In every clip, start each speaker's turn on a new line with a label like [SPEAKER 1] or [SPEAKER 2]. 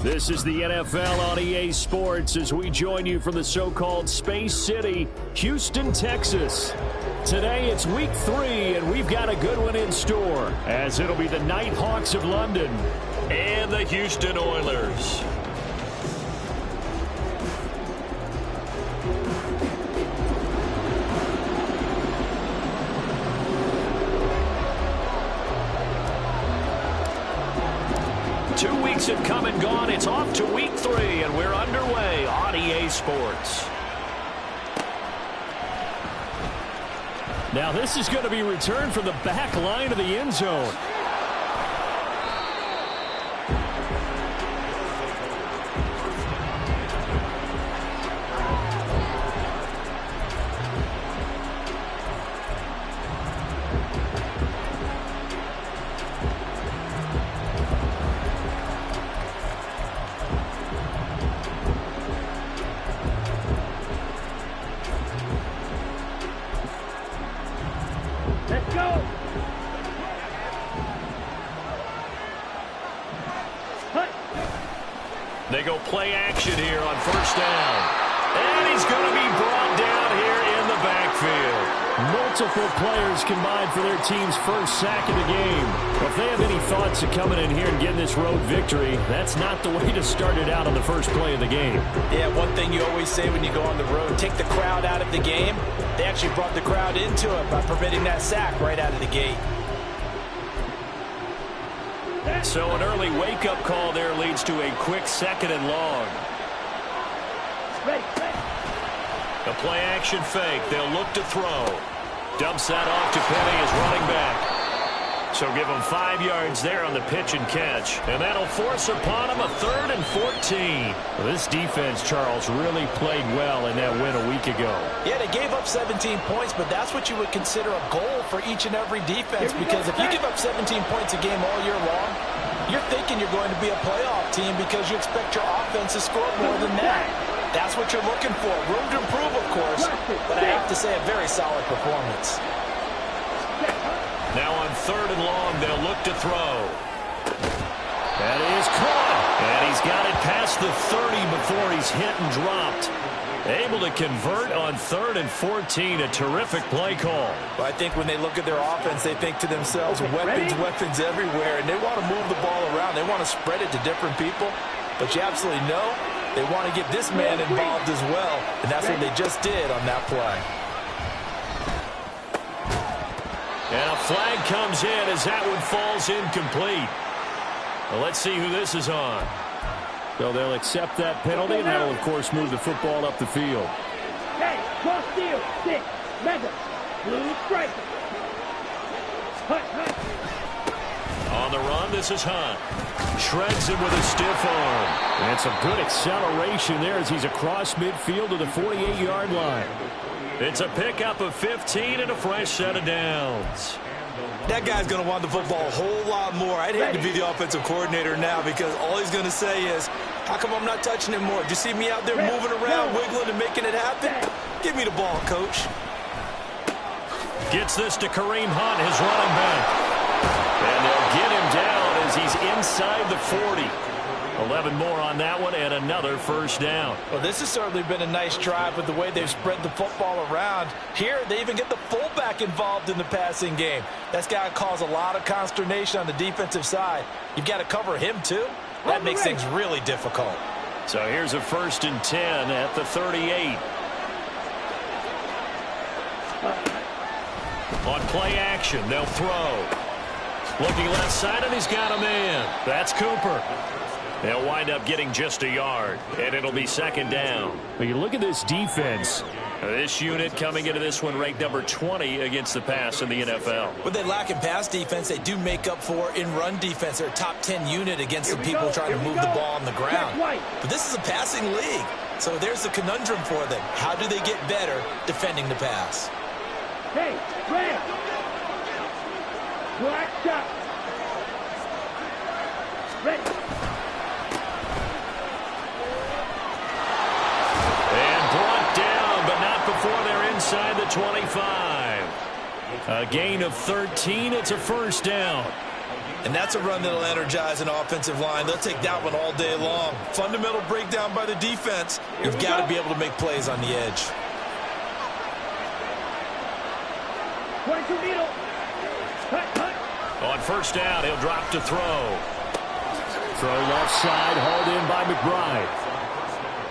[SPEAKER 1] This is the NFL on EA Sports as we join you from the so-called Space City, Houston, Texas. Today it's week 3, and we've got a good one in store, as it'll be the Nighthawks of London and the Houston Oilers. Have come and gone. It's off to week 3, and we're underway on EA Sports. Now this is going to be returned from the back line of the end zone. They go play action here on first down. And he's going to be brought down here in the backfield. Multiple players combined for their team's first sack of the game. If they have any thoughts of coming in here and getting this road victory, that's not the way to start it out on the first play of the game.
[SPEAKER 2] Yeah, one thing you always say when you go on the road, take the crowd out of the game. They actually brought the crowd into it by permitting that sack right out of the gate.
[SPEAKER 1] So an early wake-up call there leads to a quick 2nd and long. A play action fake. They'll look to throw. Dumps that off to Penny as running back. So give him 5 yards there on the pitch and catch. And that'll force upon him a 3rd and 14. Well, this defense, Charles, really played well in that win a week ago.
[SPEAKER 2] Yeah, they gave up 17 points, but that's what you would consider a goal for each and every defense. Because if you give up 17 points a game all year long, you're thinking you're going to be a playoff team because you expect your offense to score more than that. That's what you're looking for. Room to improve, of course, but I have to say a very solid performance.
[SPEAKER 1] Now on 3rd and long, they'll look to throw. That is caught. And he's got it past the 30 before he's hit and dropped. Able to convert on 3rd and 14. A terrific play call.
[SPEAKER 2] Well, I think when they look at their offense, they think to themselves, weapons everywhere, and they want to move the ball around. They want to spread it to different people. But you absolutely know they want to get this man involved as well, and that's what they just did on that play.
[SPEAKER 1] And a flag comes in as that one falls incomplete. Well, let's see who this is on. So they'll accept that penalty, and that'll, of course, move the football up the field.
[SPEAKER 3] Hey, cross field, 6, mega, blue striker. Hunt.
[SPEAKER 1] On the run, this is Hunt. Shreds him with a stiff arm. And some good acceleration there as he's across midfield to the 48-yard line. It's a pickup of 15 and a fresh set of downs.
[SPEAKER 2] That guy's going to want the football a whole lot more. I'd hate to be the offensive coordinator now because all he's going to say is, how come I'm not touching it more? Do you see me out there moving around, wiggling and making it happen? Give me the ball, coach.
[SPEAKER 1] Gets this to Kareem Hunt, his running back. And they'll get him down as he's inside the 40. 11 more on that one and another first down.
[SPEAKER 2] Well, this has certainly been a nice drive with the way they've spread the football around. Here, they even get the fullback involved in the passing game. That's got to cause a lot of consternation on the defensive side. You've got to cover him, too. That makes things really difficult.
[SPEAKER 1] So here's a 1st and 10 at the 38. On play action, they'll throw. Looking left side, and he's got a man. That's Cooper. They'll wind up getting just a yard, and it'll be 2nd down. When you look at this defense, this unit coming into this one ranked number 20 against the pass in the NFL.
[SPEAKER 2] What they lack in pass defense, they do make up for in run defense. They're a top 10 unit against the people trying to move the ball on the ground. But this is a passing league, so there's the conundrum for them. How do they get better defending the pass?
[SPEAKER 3] Hey, red. Black shot. Ready.
[SPEAKER 1] Before they're inside the 25. A gain of 13. It's a first down.
[SPEAKER 2] And that's a run that'll energize an offensive line. They'll take that one all day long. Fundamental breakdown by the defense. You've got to be able to make plays on the edge.
[SPEAKER 3] 22 needle. Cut.
[SPEAKER 1] On first down, he'll drop to throw. Throw left side, hauled in by McBride.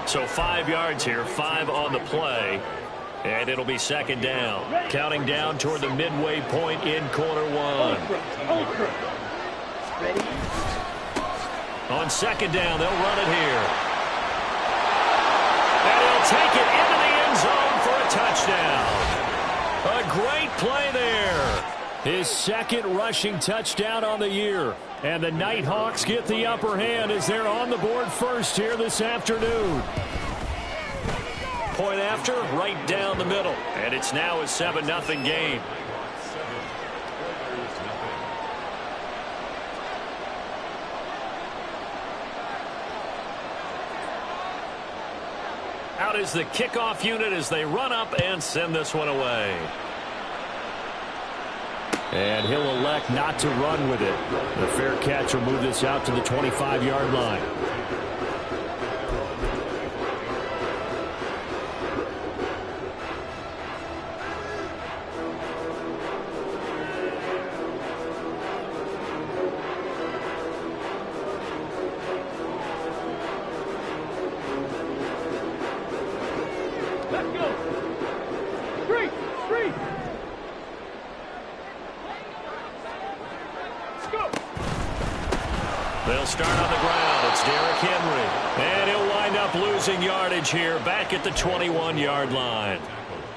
[SPEAKER 1] So 5 yards here, 5 on the play. And it'll be 2nd down. Counting down toward the midway point in quarter 1.
[SPEAKER 3] Ready.
[SPEAKER 1] On 2nd down, they'll run it here. And he'll take it into the end zone for a touchdown. A great play there. His 2nd rushing touchdown on the year. And the Nighthawks get the upper hand as they're on the board first here this afternoon. Point after, right down the middle. And it's now a 7-0 game. Out is the kickoff unit as they run up and send this one away. And he'll elect not to run with it. The fair catch will move this out to the 25-yard line.
[SPEAKER 3] Let's go. Three.
[SPEAKER 1] They'll start on the ground. It's Derek up losing yardage here back at the 21-yard line.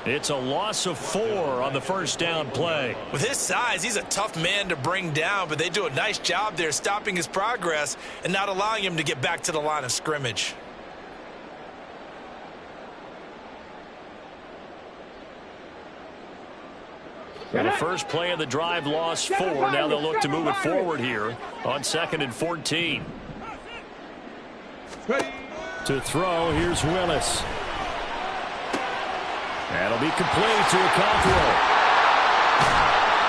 [SPEAKER 1] It's a loss of 4 on the first down play.
[SPEAKER 2] With his size, he's a tough man to bring down, but they do a nice job there stopping his progress and not allowing him to get back to the line of scrimmage.
[SPEAKER 1] Well, the first play of the drive lost 4. Now they'll look to move it forward here on 2nd and 14. To throw, here's Willis. That'll be complete to Okonkwo.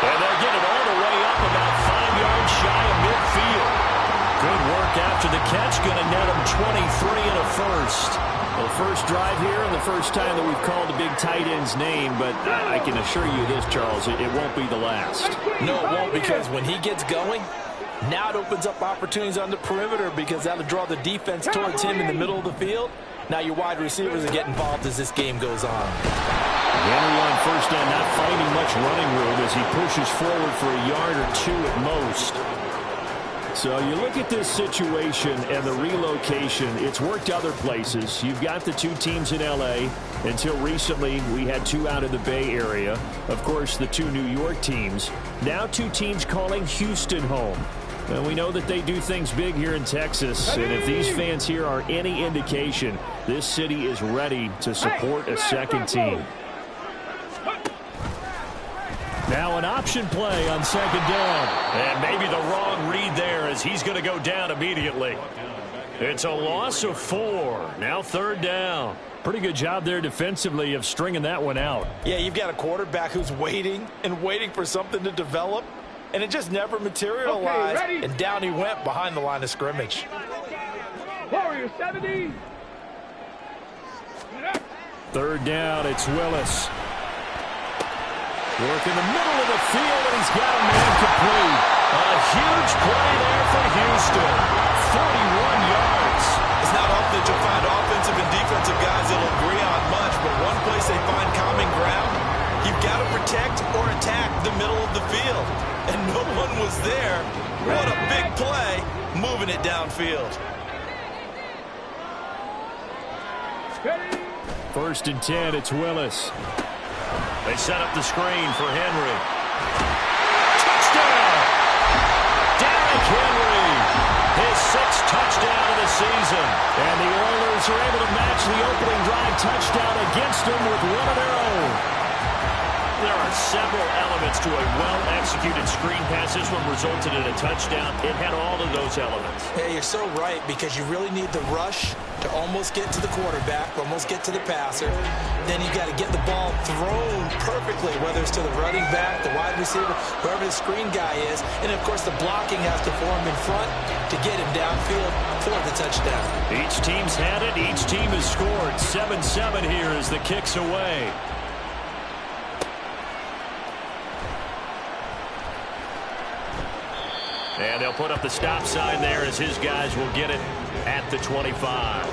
[SPEAKER 1] And they'll get it all the way up about 5 yards shy of midfield. Good work after the catch. Going to net them 23 and a first. Well, first drive here and the first time that we've called a big tight end's name, but I can assure you this, Charles, it won't be the last.
[SPEAKER 2] No, it won't, because when he gets going, now it opens up opportunities on the perimeter because that'll draw the defense towards him in the middle of the field. Now your wide receivers are getting involved as this game goes on.
[SPEAKER 1] Henry on first down, not finding much running room as he pushes forward for a yard or 2 at most. So you look at this situation and the relocation, it's worked other places. You've got the 2 teams in L.A. Until recently, we had 2 out of the Bay Area. Of course, the 2 New York teams. Now 2 teams calling Houston home. And we know that they do things big here in Texas. And if these fans here are any indication, this city is ready to support a second team. Now an option play on 2nd down. And maybe the wrong read there as he's going to go down immediately. It's a loss of 4. Now 3rd down. Pretty good job there defensively of stringing that one out.
[SPEAKER 2] Yeah, you've got a quarterback who's waiting and waiting for something to develop, and it just never materialized. Okay, and down he went behind the line of scrimmage.
[SPEAKER 3] Warrior 70.
[SPEAKER 1] 3rd down, it's Willis. Work in the middle of the field, and he's got a man complete. A huge play there for Houston. 41 yards.
[SPEAKER 2] It's not often that you'll find offensive and defensive guys that will agree on much, but one place they find common ground, you've got to protect or attack the middle of the field. And no one was there. What a big play, moving it downfield.
[SPEAKER 1] 1st and 10, it's Willis. They set up the screen for Henry. Touchdown! Derrick Henry, his 6th touchdown of the season. And the Oilers are able to match the opening drive touchdown against them with one of their own. There are several elements to a well-executed screen pass. This one resulted in a touchdown. It had all of those elements.
[SPEAKER 2] Yeah, you're so right, because you really need the rush to almost get to the quarterback, almost get to the passer. Then you've got to get the ball thrown perfectly, whether it's to the running back, the wide receiver, whoever the screen guy is. And, of course, the blocking has to form in front to get him downfield for the touchdown.
[SPEAKER 1] Each team's had it. Each team has scored. 7-7 here as the kick's away. And they'll put up the stop sign there as his guys will get it at the 25.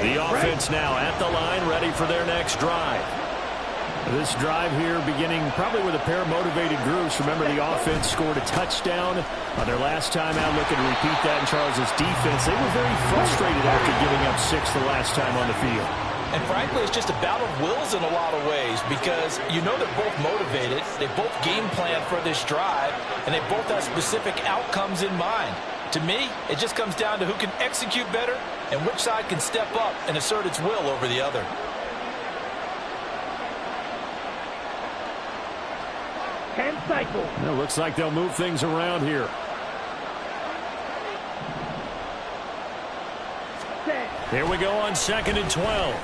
[SPEAKER 1] The offense now at the line, ready for their next drive. This drive here beginning probably with a pair of motivated groups. Remember, the offense scored a touchdown on their last time out. Looking to repeat that in Charles's defense. They were very frustrated after giving up 6 the last time on the field.
[SPEAKER 2] And frankly, it's just a battle of wills in a lot of ways, because you know they're both motivated. They both game plan for this drive, and they both have specific outcomes in mind. To me, it just comes down to who can execute better and which side can step up and assert its will over the other.
[SPEAKER 3] Cycle.
[SPEAKER 1] It looks like they'll move things around here. Here we go on 2nd and 12.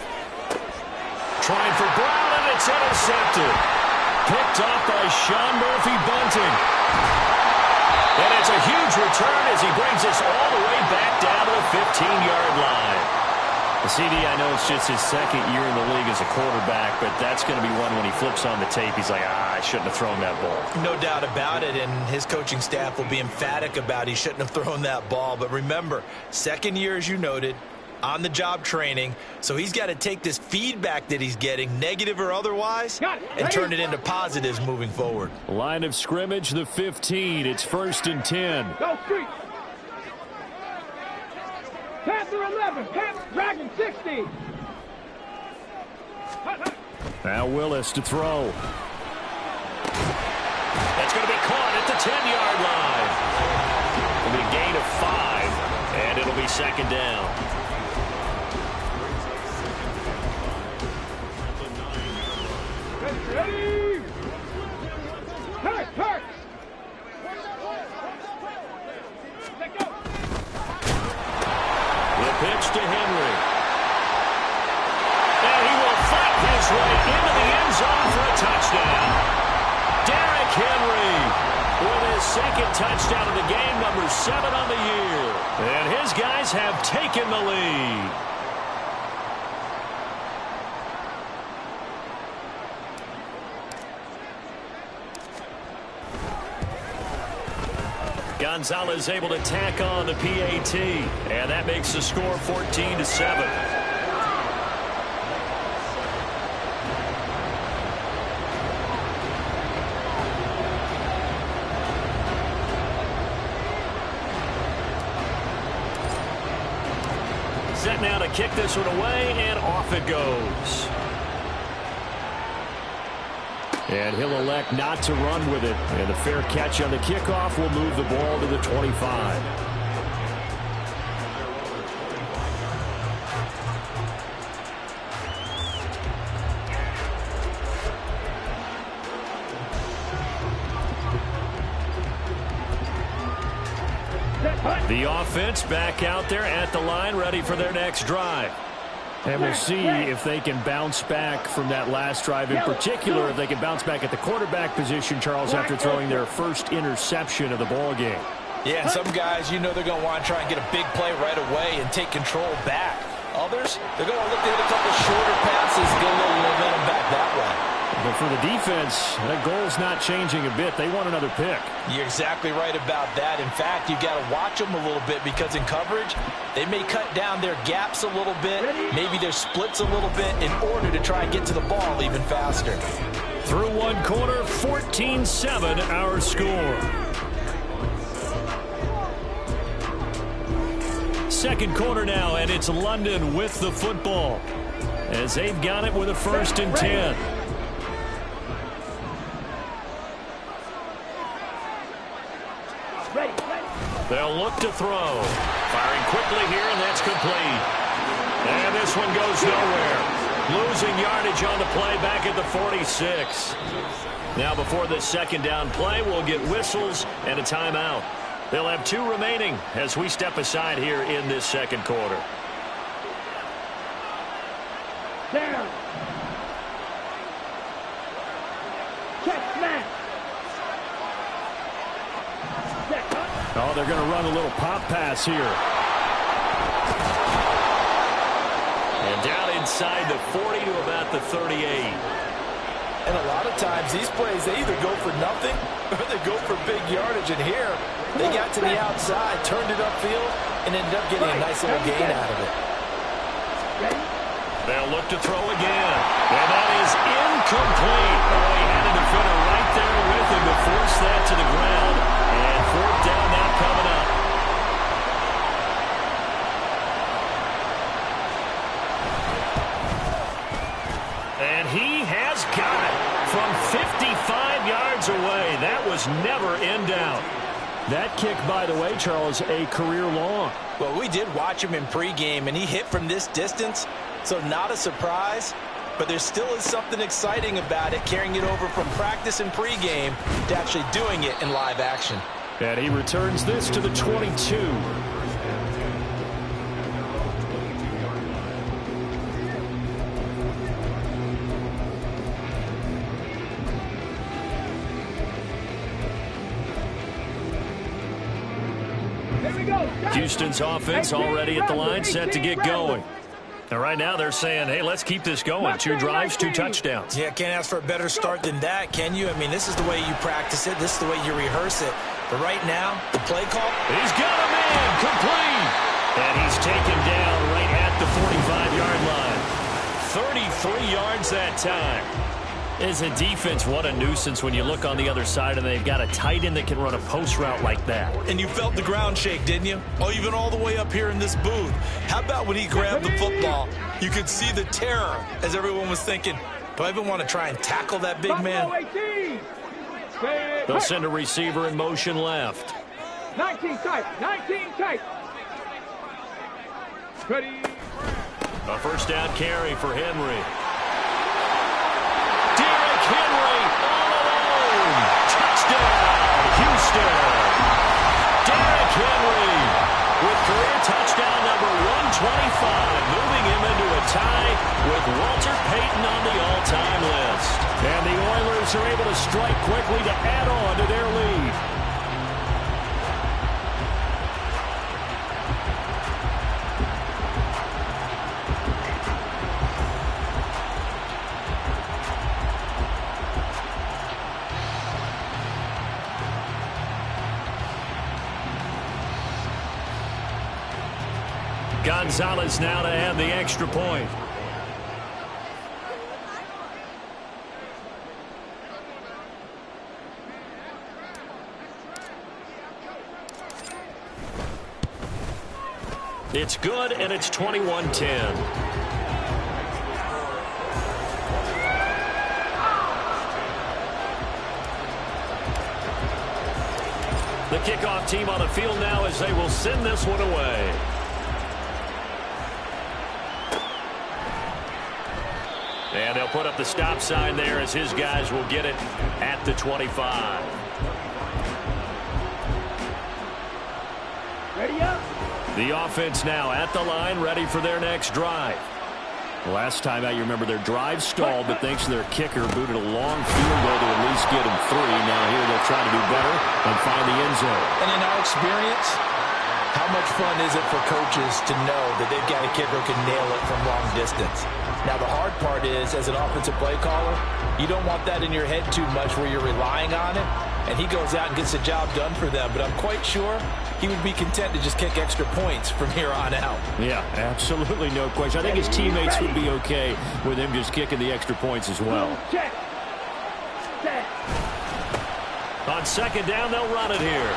[SPEAKER 1] Trying for Brown, and it's intercepted. Picked off by Sean Murphy-Bunting. And it's a huge return as he brings us all the way back down to the 15-yard line. CD, I know it's just his second year in the league as a quarterback, but that's going to be one when he flips on the tape, he's like, I shouldn't have thrown that ball.
[SPEAKER 2] No doubt about it, and his coaching staff will be emphatic about he shouldn't have thrown that ball. But remember, second year, as you noted, on-the-job training, so he's got to take this feedback that he's getting, negative or otherwise, and turn it into positives moving forward.
[SPEAKER 1] Line of scrimmage, the 15. It's 1st and 10.
[SPEAKER 3] Go street. Panther 11. Panther Dragon 60.
[SPEAKER 1] Now Willis to throw. That's going to be caught at the 10-yard line. It'll be a gain of 5, and it'll be 2nd down.
[SPEAKER 3] Ready. Hurt. Let go.
[SPEAKER 1] The pitch to Henry. And he will fight his way into the end zone for a touchdown. Derrick Henry with his 2nd touchdown of the game, number 7 on the year. And his guys have taken the lead. Gonzalez able to tack on the PAT, and that makes the score 14-7. Set now to kick this one away, and off it goes. And he'll elect not to run with it. And the fair catch on the kickoff will move the ball to the 25. The offense back out there at the line, ready for their next drive. And we'll see if they can bounce back from that last drive, in particular if they can bounce back at the quarterback position, Charles, after throwing their first interception of the ball game.
[SPEAKER 2] Yeah, and some guys, you know they're going to want to try and get a big play right away and take control back. Others, they're going to look to hit a couple shorter passes, get a little momentum back that way.
[SPEAKER 1] But for the defense, that goal's not changing a bit. They want another pick.
[SPEAKER 2] You're exactly right about that. In fact, you've got to watch them a little bit because in coverage, they may cut down their gaps a little bit, maybe their splits a little bit in order to try and get to the ball even faster.
[SPEAKER 1] Through one quarter, 14-7 our score. Second quarter now, and it's London with the football as they've got it with a 1st and 10. They'll look to throw. Firing quickly here, and that's complete. And this one goes nowhere. Losing yardage on the play back at the 46. Now before this 2nd down play, we'll get whistles and a timeout. They'll have 2 remaining as we step aside here in this 2nd quarter.
[SPEAKER 3] Down. Check smash.
[SPEAKER 1] Oh, they're going to run a little pop pass here. And down inside the 40 to about the 38.
[SPEAKER 2] And a lot of times these plays, they either go for nothing or they go for big yardage. And here, they got to the outside, turned it upfield, and ended up getting a nice little gain out of it.
[SPEAKER 1] They'll look to throw again. And that is incomplete. Oh, he had a defender right there with him to force that to the ground. And 4th down now coming up. And he has got it from 55 yards away. That was never in doubt. That kick, by the way, Charles, a career long.
[SPEAKER 2] Well, we did watch him in pregame, and he hit from this distance, so not a surprise. But there still is something exciting about it, carrying it over from practice and pregame to actually doing it in live action.
[SPEAKER 1] And he returns this to the 22. Houston's offense already at the line, set to get going. And right now they're saying, hey, let's keep this going. 2 drives, 2 touchdowns.
[SPEAKER 2] Yeah, can't ask for a better start than that, can you? I mean, this is the way you practice it. This is the way you rehearse it. But right now, the play call.
[SPEAKER 1] He's got a man complete. And he's taken down right at the 45-yard line. 33 yards that time. As a defense, what a nuisance when you look on the other side and they've got a tight end that can run a post route like that.
[SPEAKER 2] And you felt the ground shake, didn't you? Oh, even all the way up here in this booth. How about when he grabbed the football? You could see the terror as everyone was thinking, do I even want to try and tackle that big man?
[SPEAKER 1] They'll send a receiver in motion left.
[SPEAKER 3] 19 tight, 19 tight. Ready.
[SPEAKER 1] A first down carry for Henry. Henry all alone. Touchdown, Houston. Derrick Henry with career touchdown number 125, moving him into a tie with Walter Payton on the all-time list. And the Oilers are able to strike quickly to add on to their lead. Gonzalez now to add the extra point. It's good, and it's 21-10. The kickoff team on the field now as they will send this one away. And they'll put up the stop sign there as his guys will get it at the 25.
[SPEAKER 3] Ready up.
[SPEAKER 1] The offense now at the line, ready for their next drive. Last time out, you remember their drive stalled, but thanks to their kicker, booted a long field goal to at least get them 3. Now here they'll try to do better and find the end zone.
[SPEAKER 2] And in our experience, how much fun is it for coaches to know that they've got a kicker who can nail it from long distance? Now, the hard part is, as an offensive play caller, you don't want that in your head too much where you're relying on it, and he goes out and gets the job done for them. But I'm quite sure he would be content to just kick extra points from here on out.
[SPEAKER 1] Yeah, absolutely no question. I think his teammates would be okay with him just kicking the extra points as well.
[SPEAKER 3] Check. Set.
[SPEAKER 1] On second down, they'll run it here.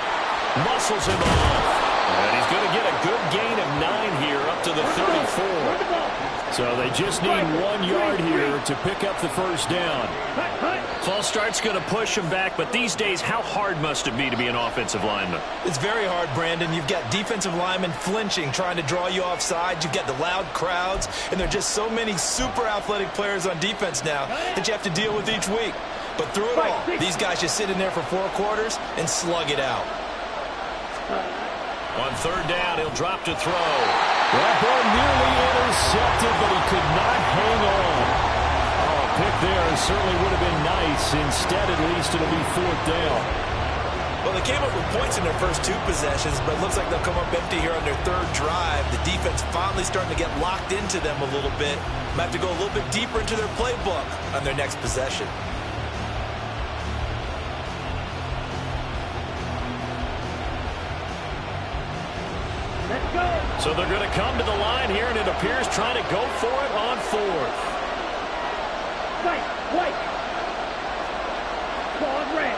[SPEAKER 1] Muscles him off. And he's going to get a good gain of 9 here up to the 34. So they just need 1 yard here to pick up the first down. False start's going to push him back, but these days, how hard must it be to be an offensive lineman?
[SPEAKER 2] It's very hard, Brandon. You've got defensive linemen flinching, trying to draw you offside. You've got the loud crowds, and there are just so many super athletic players on defense now that you have to deal with each week. But through it all, these guys just sit in there for 4 quarters and slug it out.
[SPEAKER 1] On third down, he'll drop to throw. That ball nearly intercepted, but he could not hang on. Oh, a pick there certainly would have been nice. Instead, at least, it'll be 4th down.
[SPEAKER 2] Well, they came up with points in their first 2 possessions, but it looks like they'll come up empty here on their 3rd drive. The defense finally starting to get locked into them a little bit. Might have to go a little bit deeper into their playbook on their next possession.
[SPEAKER 1] So they're going to come to the line here, and it appears trying to go for it on 4th.
[SPEAKER 3] White. Claws red.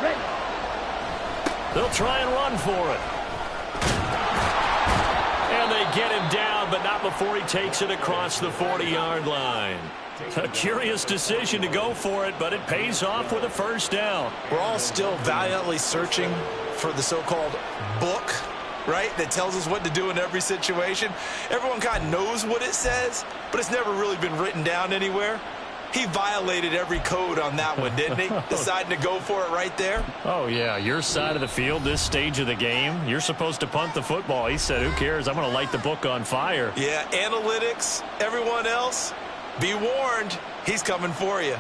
[SPEAKER 3] Ready.
[SPEAKER 1] They'll try and run for it. And they get him down, but not before he takes it across the 40-yard line. A curious decision to go for it, but it pays off with a first down.
[SPEAKER 2] We're all still valiantly searching for the so-called book, right, that tells us what to do in every situation. Everyone kind of knows what it says, but it's never really been written down anywhere. He violated every code on that one, didn't he? Deciding to go for it right there.
[SPEAKER 1] Oh, yeah, your side of the field, this stage of the game, you're supposed to punt the football. He said, who cares? I'm going to light the book on fire.
[SPEAKER 2] Yeah, analytics, everyone else, be warned, he's coming for you.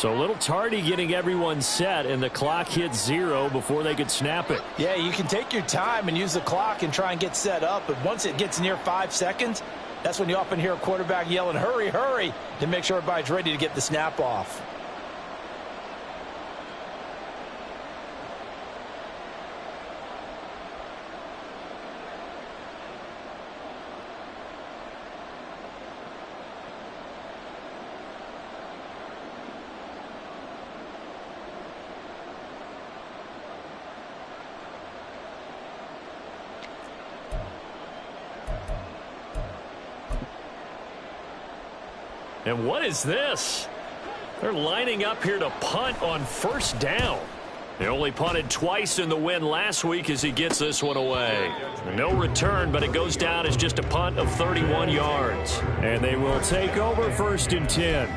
[SPEAKER 1] So a little tardy getting everyone set, and the clock hits 0 before they could snap it.
[SPEAKER 2] Yeah, you can take your time and use the clock and try and get set up, but once it gets near 5 seconds, that's when you often hear a quarterback yelling, hurry, hurry, to make sure everybody's ready to get the snap off.
[SPEAKER 1] And what is this? They're lining up here to punt on first down. They only punted twice in the win last week as he gets this one away. No return, but it goes down as just a punt of 31 yards. And they will take over 1st and 10.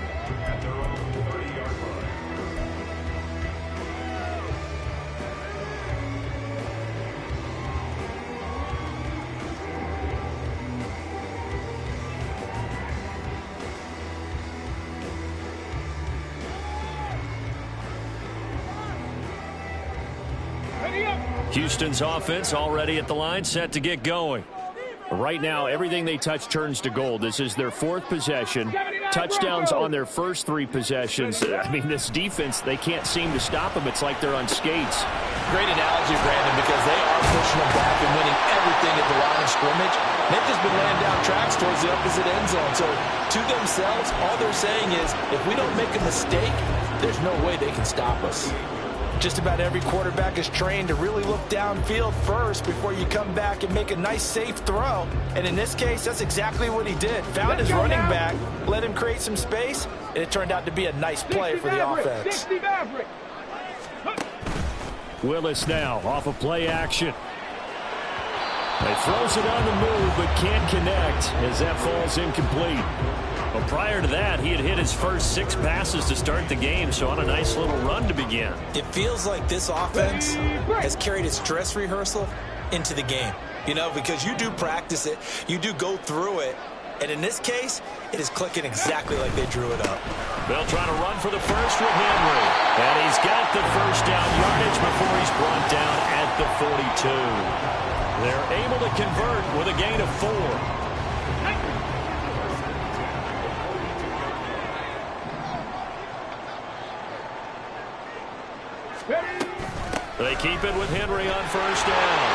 [SPEAKER 1] Houston's offense already at the line, set to get going. Right now, everything they touch turns to gold. This is their 4th possession. Touchdowns on their first 3 possessions. I mean, this defense, they can't seem to stop them. It's like they're on skates.
[SPEAKER 2] Great analogy, Brandon, because they are pushing them back and winning everything at the line of scrimmage. They've just been laying down tracks towards the opposite end zone. So, to themselves, all they're saying is, if we don't make a mistake, there's no way they can stop us. Just about every quarterback is trained to really look downfield first before you come back and make a nice, safe throw. And in this case, that's exactly what he did. Found his running back, let him create some space, and it turned out to be a nice play for the offense.
[SPEAKER 1] Willis now off of play action. He throws it on the move but can't connect as that falls incomplete. But prior to that, he had hit his first 6 passes to start the game, so on a nice little run to begin.
[SPEAKER 2] It feels like this offense has carried its dress rehearsal into the game. You know, because you do practice it, you do go through it, and in this case, it is clicking exactly like they drew it up.
[SPEAKER 1] They'll try to run for the first with Henry. And he's got the first down yardage before he's brought down at the 42. They're able to convert with a gain of 4. They keep it with Henry on first down.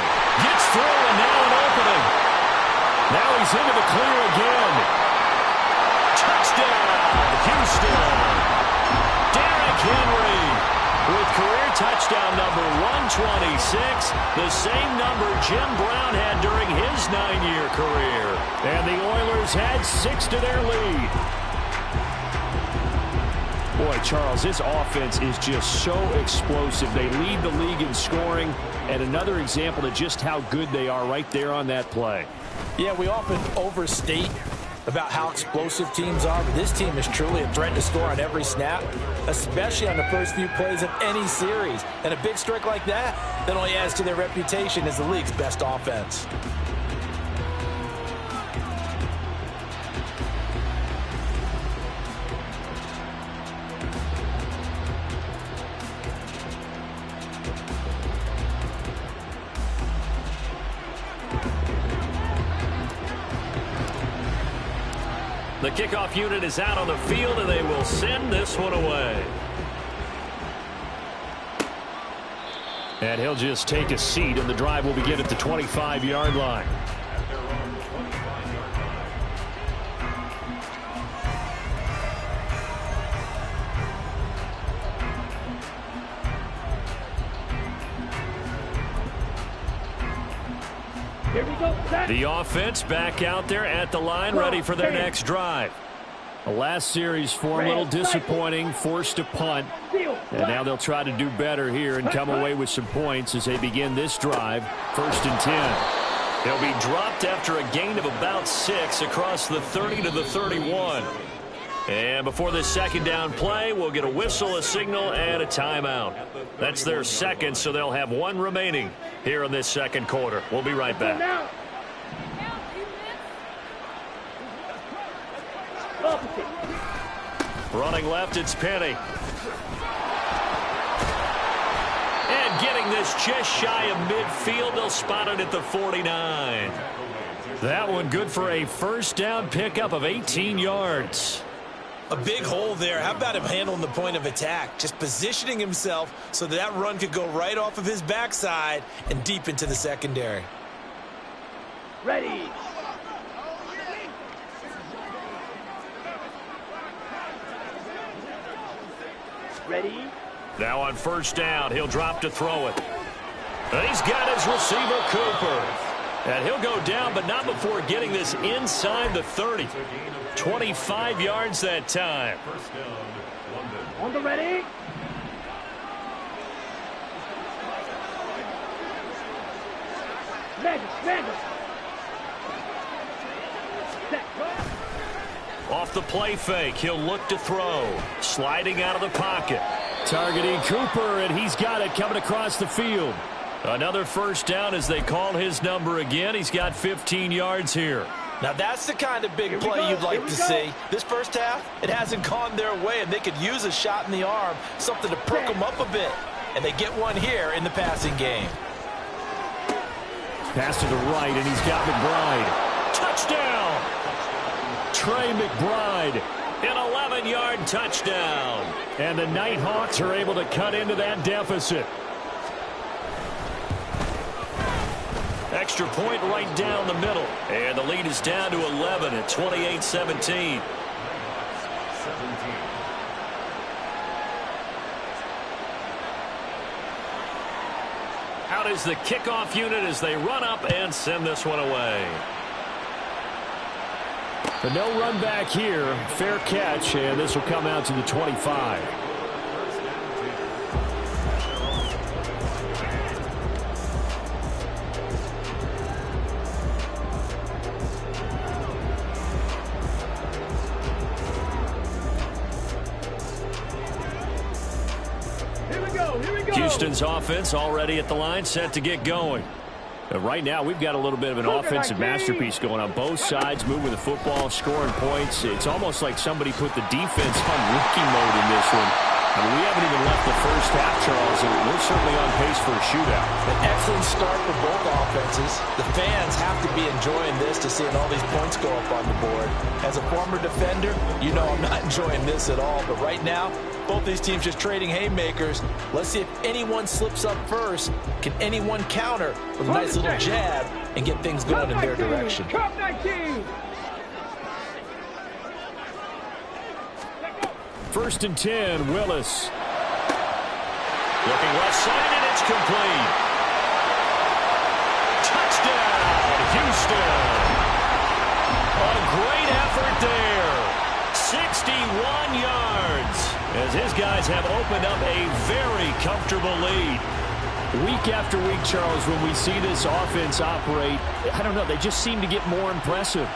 [SPEAKER 1] Gets through and now an opening. Now he's into the clear again. Touchdown, Houston. Derrick Henry with career touchdown number 126, the same number Jim Brown had during his 9-year career. And the Oilers had 6 to their lead. Boy, Charles, this offense is just so explosive. They lead the league in scoring, and another example of just how good they are right there on that play.
[SPEAKER 2] Yeah, we often overstate about how explosive teams are, but this team is truly a threat to score on every snap, especially on the first few plays of any series. And a big streak like that only adds to their reputation as the league's best offense.
[SPEAKER 1] The kickoff unit is out on the field, and they will send this one away. And he'll just take a seat, and the drive will begin at the 25-yard line. The offense back out there at the line, ready for their next drive. The last series for a little disappointing, forced to punt. And now they'll try to do better here and come away with some points as they begin this drive, 1st and 10. They'll be dropped after a gain of about 6 across the 30 to the 31. And before this second down play, we'll get a whistle, a signal, and a timeout. That's their second, so they'll have 1 remaining here in this second quarter. We'll be right back. Running left, it's Penny. is just shy of midfield. They'll spot it at the 49. That one good for a first down pickup of 18 yards.
[SPEAKER 2] A big hole there. How about him handling the point of attack? Just positioning himself so that run could go right off of his backside and deep into the secondary.
[SPEAKER 3] Ready. Ready.
[SPEAKER 1] Now on first down, he'll drop to throw it. And he's got his receiver, Cooper. And he'll go down, but not before getting this inside the 30. 25 yards that time.
[SPEAKER 3] On the ready. Mega. Set.
[SPEAKER 1] Off the play fake, he'll look to throw. Sliding out of the pocket. Targeting Cooper, and he's got it coming across the field. Another first down as they call his number again. He's got 15 yards here.
[SPEAKER 2] Now that's the kind of big play you'd like to see. This first half, it hasn't gone their way, and they could use a shot in the arm, something to perk them up a bit. And they get one here in the passing game.
[SPEAKER 1] Pass to the right, and he's got McBride. Touchdown! Trey McBride, an 11-yard touchdown. And the Nighthawks are able to cut into that deficit. Extra point right down the middle. And the lead is down to 11 at 28-17. Out is the kickoff unit as they run up and send this one away. But no run back here. Fair catch, and this will come out to the 25. Houston's offense already at the line, set to get going. Right now, we've got a little bit of an offensive masterpiece going on both sides, moving the football, scoring points. It's almost like somebody put the defense on rookie mode in this one. I mean, we haven't even left the first half, Charles, and we're certainly on pace for a shootout.
[SPEAKER 2] An excellent start for both offenses. The fans have to be enjoying this to seeing all these points go up on the board. As a former defender, you know I'm not enjoying this at all. But right now, both these teams just trading haymakers. Let's see if anyone slips up first. Can anyone counter with a nice little jab and get things going in their direction?
[SPEAKER 3] Top 19.
[SPEAKER 1] First and 10, Willis. Looking left side, and it's complete. Touchdown, Houston. A great effort there. 61 yards. As his guys have opened up a very comfortable lead. Week after week, Charles, when we see this offense operate, I don't know, they just seem to get more impressive.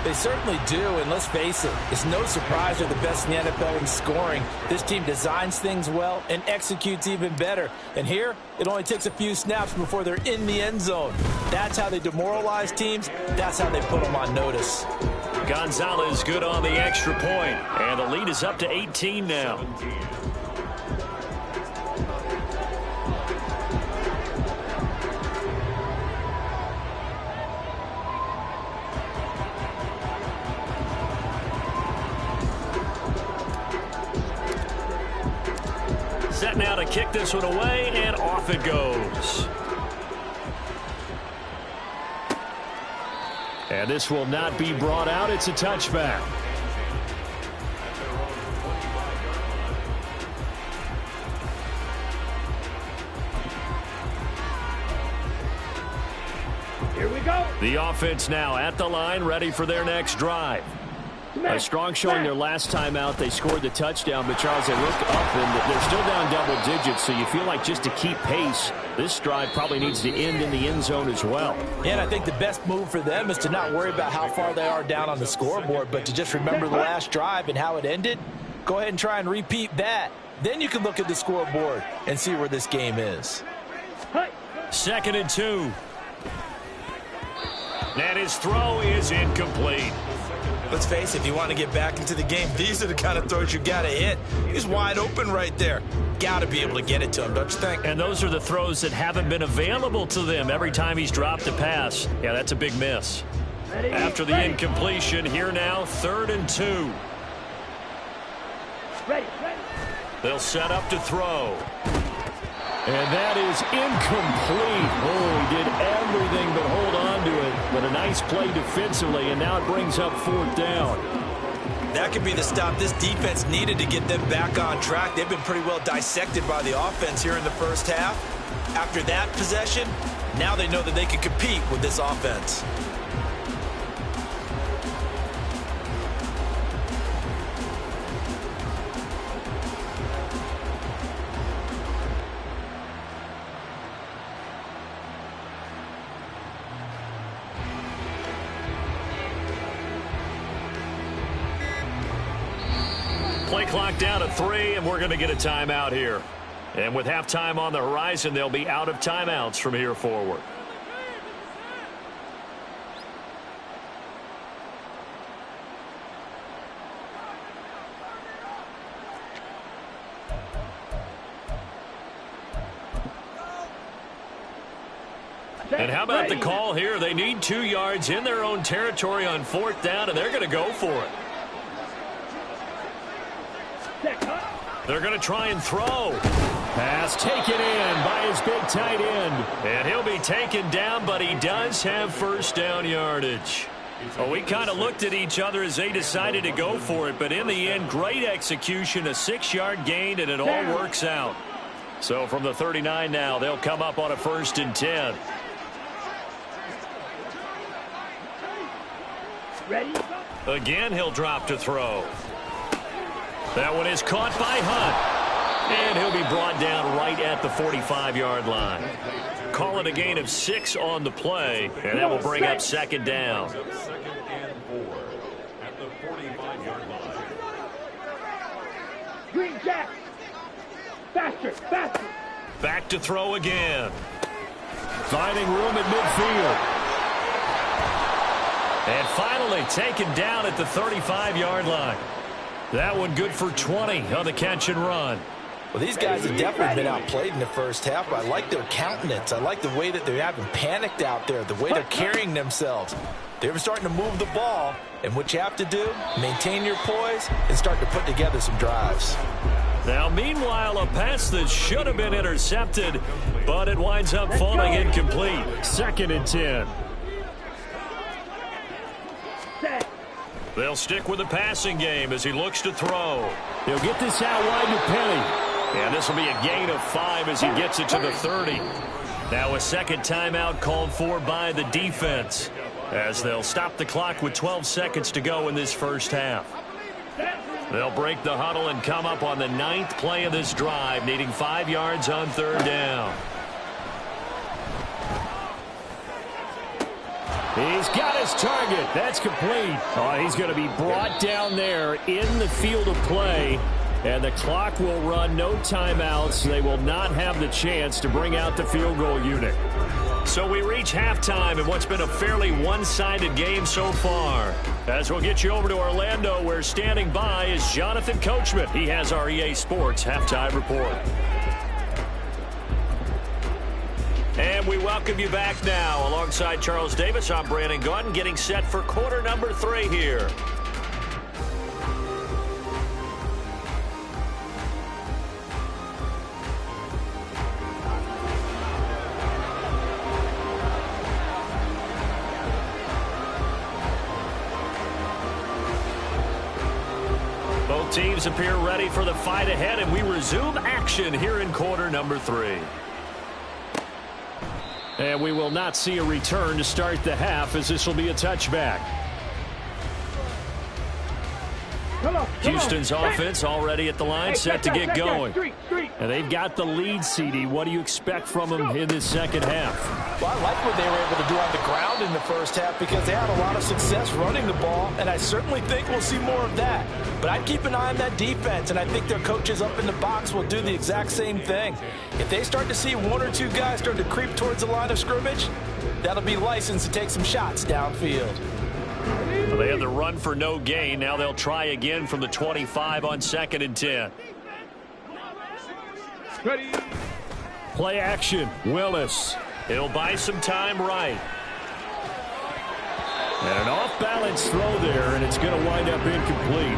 [SPEAKER 2] They certainly do, and let's face it, it's no surprise they're the best in the NFL in scoring. This team designs things well and executes even better. And here, it only takes a few snaps before they're in the end zone. That's how they demoralize teams. That's how they put them on notice.
[SPEAKER 1] Gonzalez good on the extra point, and the lead is up to 18 now. Set now to kick this one away, and off it goes. And this will not be brought out. It's a touchback.
[SPEAKER 3] Here we go.
[SPEAKER 1] The offense now at the line, ready for their next drive. A strong showing their last time out. They scored the touchdown, but Charles, they look up and they're still down double digits, so you feel like just to keep pace, this drive probably needs to end in the end zone as well.
[SPEAKER 2] And I think the best move for them is to not worry about how far they are down on the scoreboard, but to just remember the last drive and how it ended. Go ahead and try and repeat that. Then you can look at the scoreboard and see where this game is.
[SPEAKER 1] Second and 2. And his throw is incomplete.
[SPEAKER 2] Let's face it, if you want to get back into the game, these are the kind of throws you got to hit. He's wide open right there. Got to be able to get it to him, don't you think?
[SPEAKER 1] And those are the throws that haven't been available to them every time he's dropped a pass. Yeah, that's a big miss. After the incompletion, here now, 3rd and 2. They'll set up to throw. And that is incomplete. Oh, he did everything but hold on to it. But a nice play defensively, and now it brings up 4th down.
[SPEAKER 2] That could be the stop this defense needed to get them back on track. They've been pretty well dissected by the offense here in the first half. After that possession, now they know that they can compete with this offense.
[SPEAKER 1] Play clock down to 3, and we're going to get a timeout here. And with halftime on the horizon, they'll be out of timeouts from here forward. And how about the call here? They need 2 yards in their own territory on 4th down, and they're going to go for it. They're going to try and throw. Pass taken in by his big tight end. And he'll be taken down, but he does have 1st down yardage. Well, we kind of looked at each other as they decided to go for it, but in the end, great execution, a 6-yard gain, and it all works out. So from the 39 now, they'll come up on a 1st and 10.
[SPEAKER 3] Ready?
[SPEAKER 1] Again, he'll drop to throw. That one is caught by Hunt. And he'll be brought down right at the 45-yard line. Call it a gain of 6 on the play, and that will bring up 2nd down.
[SPEAKER 4] 2nd and 4 at the 45-yard line.
[SPEAKER 3] Green Jack. Faster, faster.
[SPEAKER 1] Back to throw again. Finding room at midfield. And finally taken down at the 35-yard line. That one good for 20 on the catch and run.
[SPEAKER 2] Well, these guys have definitely been outplayed in the first half, but I like their countenance. I like the way that they're having panicked out there, the way they're carrying themselves. They're starting to move the ball, and what you have to do, maintain your poise and start to put together some drives.
[SPEAKER 1] Now, meanwhile, a pass that should have been intercepted, but it winds up falling incomplete. 2nd and 10. They'll stick with the passing game as he looks to throw. He'll get this out wide to Penny. And this will be a gain of 5 as he gets it to the 30. Now a 2nd timeout called for by the defense, as they'll stop the clock with 12 seconds to go in this first half. They'll break the huddle and come up on the 9th play of this drive, needing 5 yards on 3rd down. He's got his target. That's complete. Oh, he's going to be brought down there in the field of play. And the clock will run, no timeouts. They will not have the chance to bring out the field goal unit. So we reach halftime in what's been a fairly one-sided game so far. As we'll get you over to Orlando, where standing by is Jonathan Coachman. He has our EA Sports halftime report. And we welcome you back now. Alongside Charles Davis, I'm Brandon Gaudin, getting set for quarter number 3 here. Both teams appear ready for the fight ahead, and we resume action here in quarter number 3. And we will not see a return to start the half, as this will be a touchback. Houston's offense already at the line, set to get going. And they've got the lead, CD. What do you expect from them in this second half?
[SPEAKER 2] Well, I like what they were able to do on the ground in the first half, because they had a lot of success running the ball, and I certainly think we'll see more of that. But I'd keep an eye on that defense, and I think their coaches up in the box will do the exact same thing. If they start to see 1 or 2 guys start to creep towards the line of scrimmage, that'll be licensed to take some shots downfield.
[SPEAKER 1] Well, they had the run for no gain. Now they'll try again from the 25 on 2nd and 10.
[SPEAKER 3] Ready.
[SPEAKER 1] Play action. Willis. He'll buy some time right. And an off-balance throw there, and it's going to wind up incomplete.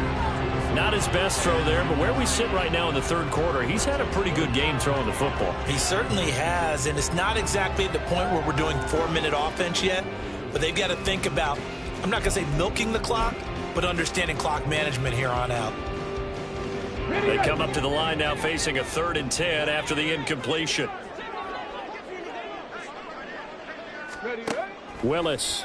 [SPEAKER 1] Not his best throw there, but where we sit right now in the 3rd quarter, he's had a pretty good game throwing the football.
[SPEAKER 2] He certainly has, and it's not exactly at the point where we're doing 4-minute offense yet, but they've got to think about, I'm not going to say milking the clock, but understanding clock management here on out.
[SPEAKER 1] They come up to the line now facing a 3rd and 10 after the incompletion. Willis.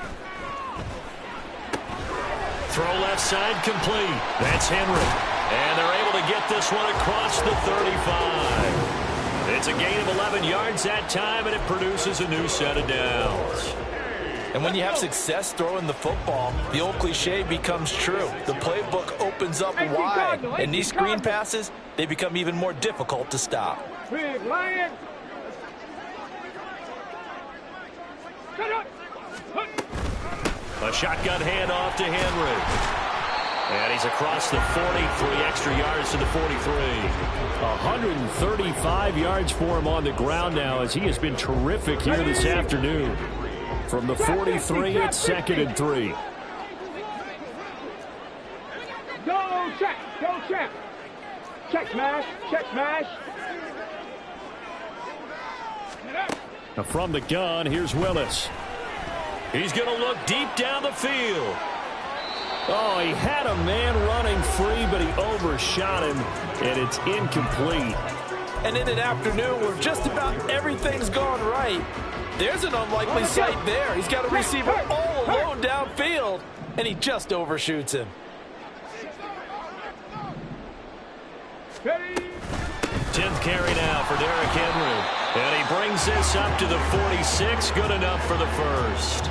[SPEAKER 1] Throw left side complete. That's Henry. And they're able to get this one across the 35. It's a gain of 11 yards that time, and it produces a new set of downs.
[SPEAKER 2] And when you have success throwing the football, the old cliche becomes true. The playbook opens up wide, and these screen passes, they become even more difficult to stop.
[SPEAKER 3] Big Lion.
[SPEAKER 1] A shotgun handoff to Henry. And he's across the 40, 3 extra yards to the 43. 135 yards for him on the ground now, as he has been terrific here this afternoon. From the 43, it's 2nd and 3.
[SPEAKER 3] Go check. Go check. Check smash. Check smash.
[SPEAKER 1] Now from the gun, here's Willis. He's going to look deep down the field. Oh, he had a man running free, but he overshot him, and it's incomplete.
[SPEAKER 2] And in an afternoon where just about everything's gone right, there's an unlikely sight there. He's got a receiver all alone downfield, and he just overshoots him.
[SPEAKER 1] 10th carry now for Derrick Henry. And he brings this up to the 46. Good enough for the first.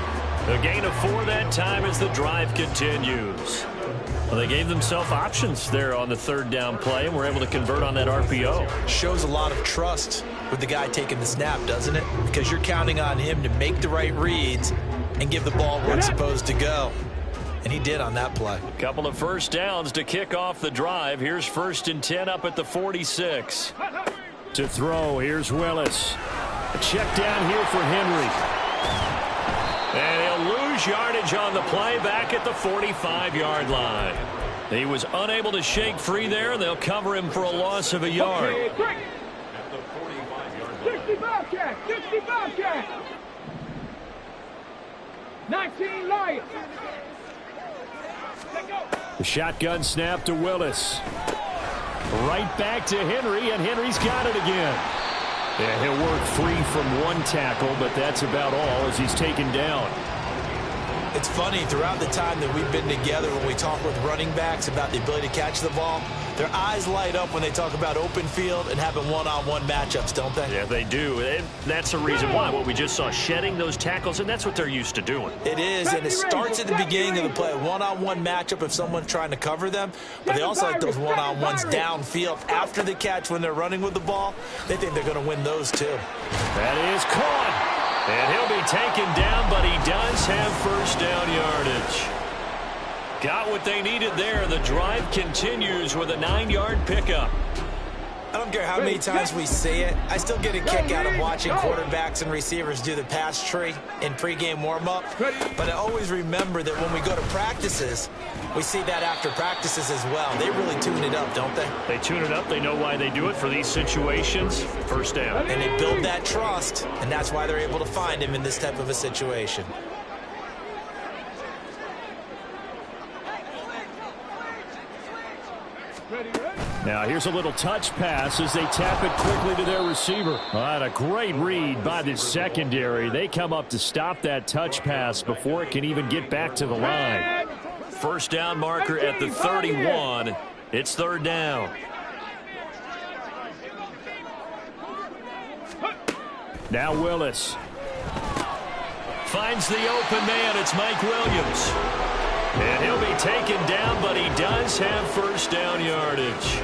[SPEAKER 1] A gain of 4 that time as the drive continues. Well, they gave themselves options there on the 3rd down play, and were able to convert on that RPO.
[SPEAKER 2] Shows a lot of trust with the guy taking the snap, doesn't it? Because you're counting on him to make the right reads and give the ball where it's supposed to go. And he did on that play.
[SPEAKER 1] Couple of first downs to kick off the drive. Here's 1st and 10 up at the 46. To throw, here's Willis. A check down here for Henry. And he'll lose yardage on the play back at the 45-yard line. He was unable to shake free there, and they'll cover him for a loss of a yard.
[SPEAKER 4] At the 45-yard line.
[SPEAKER 3] 60 Bobcat. 60 Bobcat. 19 Lions.
[SPEAKER 1] The shotgun snap to Willis. Right back to Henry, and Henry's got it again. Yeah, he'll work free from one tackle, but that's about all as he's taken down.
[SPEAKER 2] It's funny, throughout the time that we've been together, when we talk with running backs about the ability to catch the ball, their eyes light up when they talk about open field and having one-on-one matchups, don't they?
[SPEAKER 1] Yeah, they do. And that's the reason why. What we just saw, shedding those tackles, and that's what they're used to doing.
[SPEAKER 2] It is, and it starts at the beginning of the play. One-on-one matchup if someone's trying to cover them, but they also like those one-on-ones downfield after the catch when they're running with the ball. They think they're going to win those too.
[SPEAKER 1] That is caught. And he'll be taken down, but he does have first down yardage. Got what they needed there. The drive continues with a 9-yard pickup.
[SPEAKER 2] I don't care how many times we say it, I still get a kick out of watching quarterbacks and receivers do the pass tree in pregame warm-up. But I always remember that when we go to practices, we see that after practices as well. They really tune it up, don't they?
[SPEAKER 1] They tune it up. They know why they do it for these situations. First down.
[SPEAKER 2] And they build that trust, and that's why they're able to find him in this type of a situation.
[SPEAKER 1] Now here's a little touch pass as they tap it quickly to their receiver. What a great read by the secondary. They come up to stop that touch pass before it can even get back to the line. First down marker at the 31. It's 3rd down. Now Willis finds the open man. It's Mike Williams. And he'll be taken down, but he does have first down yardage.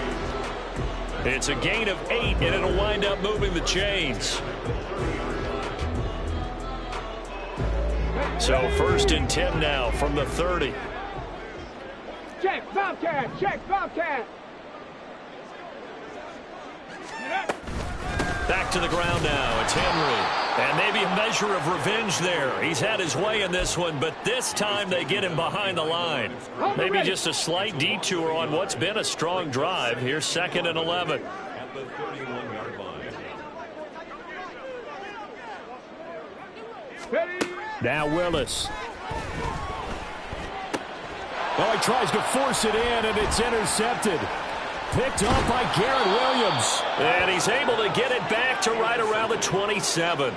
[SPEAKER 1] It's a gain of 8, and it'll wind up moving the chains. So 1st and 10 now from the 30.
[SPEAKER 3] Check, Bobcat, check, Bobcat.
[SPEAKER 1] Back to the ground now. It's Henry. And maybe a measure of revenge there. He's had his way in this one, but this time they get him behind the line. Maybe just a slight detour on what's been a strong drive. Here's 2nd and 11.
[SPEAKER 4] At the 31-yard line.
[SPEAKER 1] Now Willis. Oh, he tries to force it in, and it's intercepted. Picked up by Garrett Williams. And he's able to get it back to right around the 27.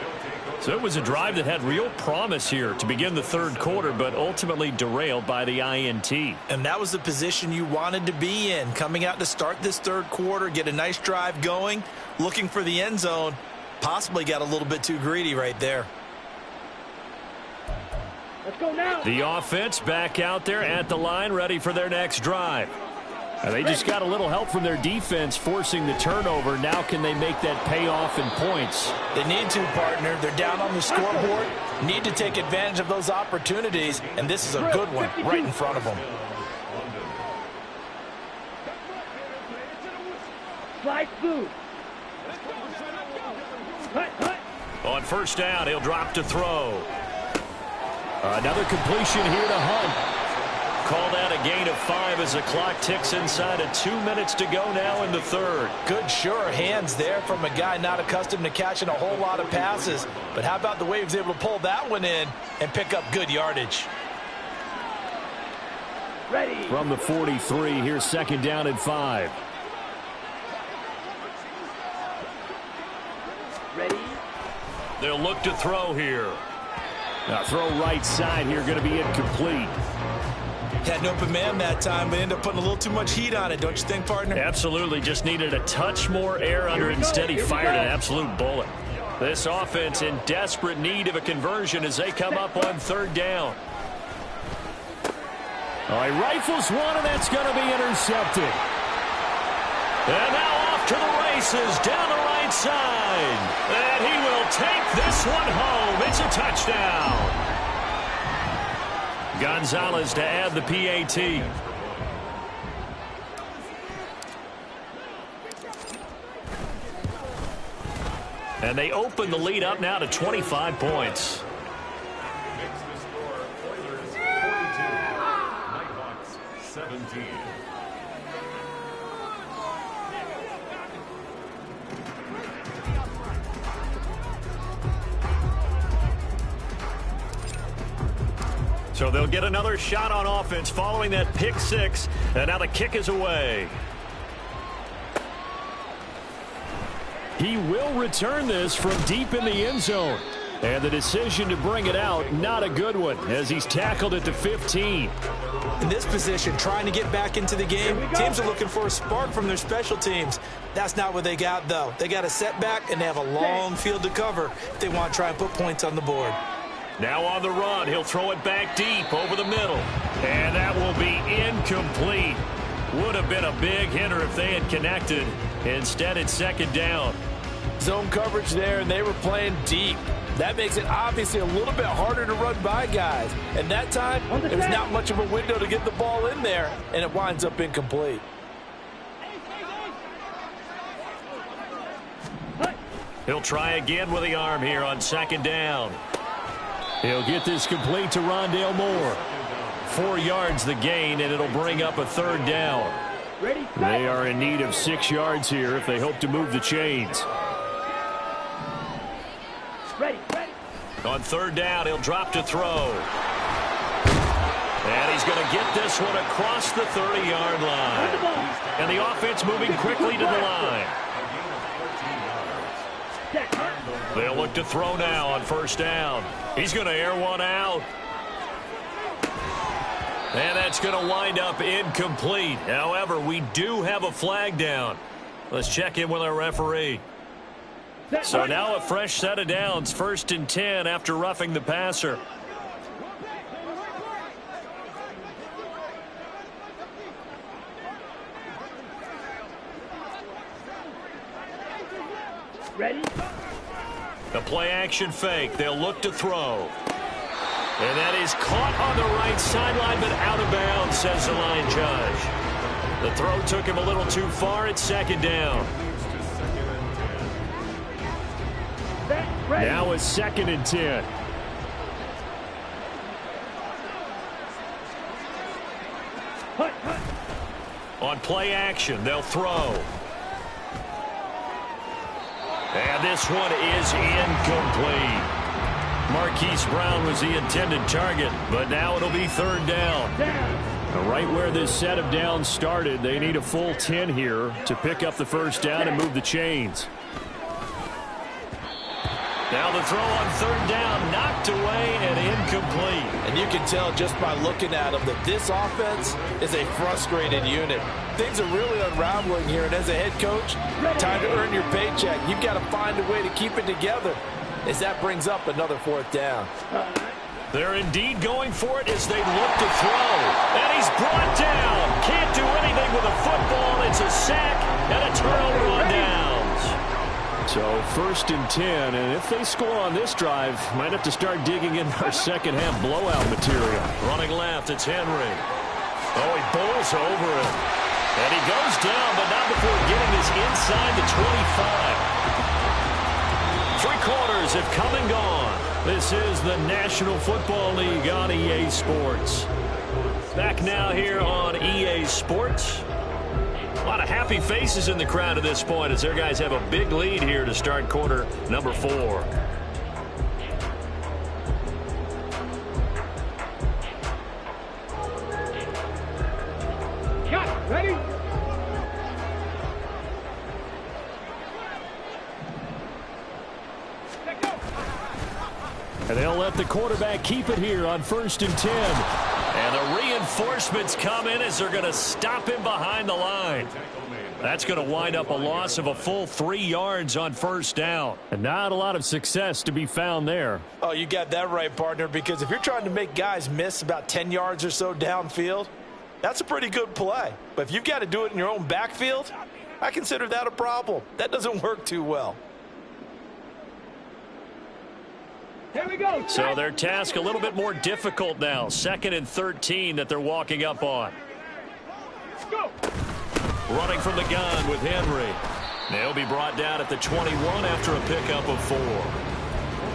[SPEAKER 1] So it was a drive that had real promise here to begin the 3rd quarter, but ultimately derailed by the INT.
[SPEAKER 2] And that was the position you wanted to be in, coming out to start this 3rd quarter, get a nice drive going, looking for the end zone. Possibly got a little bit too greedy right there.
[SPEAKER 3] Let's go now.
[SPEAKER 1] The offense back out there at the line, ready for their next drive. And they just got a little help from their defense forcing the turnover. Now can they make that pay off in points?
[SPEAKER 2] They need to, partner. They're down on the scoreboard. Need to take advantage of those opportunities, and this is a good one right in front of them.
[SPEAKER 3] Slide through.
[SPEAKER 1] On 1st down, he'll drop to throw. Another completion here to Hunt. Called out a gain of 5 as the clock ticks inside of 2 minutes to go now in the 3rd.
[SPEAKER 2] Good, sure hands there from a guy not accustomed to catching a whole lot of passes. But how about the way he was able to pull that one in and pick up good yardage?
[SPEAKER 3] Ready.
[SPEAKER 1] From the 43, here's 2nd down and 5.
[SPEAKER 3] Ready.
[SPEAKER 1] They'll look to throw here. Now throw right side here, going to be incomplete.
[SPEAKER 2] Had an open man that time, but ended up putting a little too much heat on it, don't you think, partner?
[SPEAKER 1] Absolutely, just needed a touch more air under it. Instead, he fired an absolute bullet. This offense in desperate need of a conversion as they come up on 3rd down. Oh, he rifles one, and that's going to be intercepted. And now off to the races down the right side. And he will take this one home. It's a touchdown. Gonzalez to add the PAT. And they open the lead up now to 25 points.
[SPEAKER 4] Makes the score Oilers 42, Nighthawks 17.
[SPEAKER 1] So they'll get another shot on offense following that pick 6. And now the kick is away. He will return this from deep in the end zone. And the decision to bring it out, not a good one, as he's tackled at the 15.
[SPEAKER 2] In this position, trying to get back into the game, teams are looking for a spark from their special teams. That's not what they got, though. They got a setback, and they have a long field to cover if they want to try and put points on the board.
[SPEAKER 1] Now on the run, he'll throw it back deep over the middle. And that will be incomplete. Would have been a big hitter if they had connected. Instead, it's 2nd down.
[SPEAKER 2] Zone coverage there, and they were playing deep. That makes it obviously a little bit harder to run by guys. And that time, there's not much of a window to get the ball in there, and it winds up incomplete.
[SPEAKER 1] He'll try again with the arm here on 2nd down. He'll get this complete to Rondale Moore. 4 yards the gain, and it'll bring up a 3rd down. They are in need of 6 yards here if they hope to move the chains. On 3rd down, he'll drop to throw. And he's going to get this one across the 30-yard line. And the offense moving quickly to the line. They'll look to throw now on 1st down. He's going to air one out. And that's going to wind up incomplete. However, we do have a flag down. Let's check in with our referee. So now a fresh set of downs, 1st and 10 after roughing the passer.
[SPEAKER 3] Ready?
[SPEAKER 1] The play action fake. They'll look to throw. And that is caught on the right sideline, but out of bounds, says the line judge. The throw took him a little too far. It's second down. Now it's 2nd and 10. On play action, they'll throw. And this one is incomplete. Marquise Brown was the intended target, but now it'll be 3rd down. Right where this set of downs started, they need a full 10 here to pick up the 1st down and move the chains. Now the throw on 3rd down, knocked away and incomplete.
[SPEAKER 2] And you can tell just by looking at them that this offense is a frustrated unit. Things are really unraveling here, and as a head coach, time to earn your paycheck. You've got to find a way to keep it together as that brings up another 4th down.
[SPEAKER 1] They're indeed going for it as they look to throw. And he's brought down. Can't do anything with a football. It's a sack and a turnover on downs. So 1st and 10, and if they score on this drive, might have to start digging in our second-half blowout material. Running left, it's Henry. Oh, he bowls over it. And he goes down, but not before getting this inside the 25. 3 quarters have come and gone. This is the National Football League on EA Sports. Back now here on EA Sports. A lot of happy faces in the crowd at this point as their guys have a big lead here to start quarter number 4.
[SPEAKER 3] Shot, ready?
[SPEAKER 1] And they'll let the quarterback keep it here on 1st and 10. And the reinforcements come in as they're going to stop him behind the line. That's going to wind up a loss of a full 3 yards on 1st down. And not a lot of success to be found there.
[SPEAKER 2] Oh, you got that right, partner, because if you're trying to make guys miss about 10 yards or so downfield, that's a pretty good play. But if you've got to do it in your own backfield, I consider that a problem. That doesn't work too well.
[SPEAKER 3] Here we go.
[SPEAKER 1] So their task a little bit more difficult now. 2nd and 13 that they're walking up on.
[SPEAKER 3] Go.
[SPEAKER 1] Running from the gun with Henry. They'll be brought down at the 21 after a pickup of 4.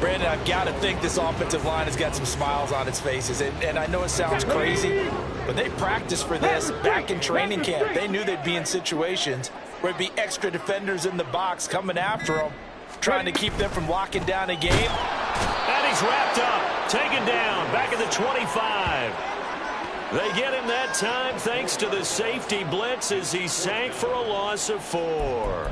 [SPEAKER 2] Brandon, I've got to think this offensive line has got some smiles on its faces. And I know it sounds crazy, but they practiced for this back in training camp. They knew they'd be in situations where it'd be extra defenders in the box coming after them, trying to keep them from locking down a game.
[SPEAKER 1] And he's wrapped up, taken down, back at the 25. They get him that time thanks to the safety blitz as he sank for a loss of 4.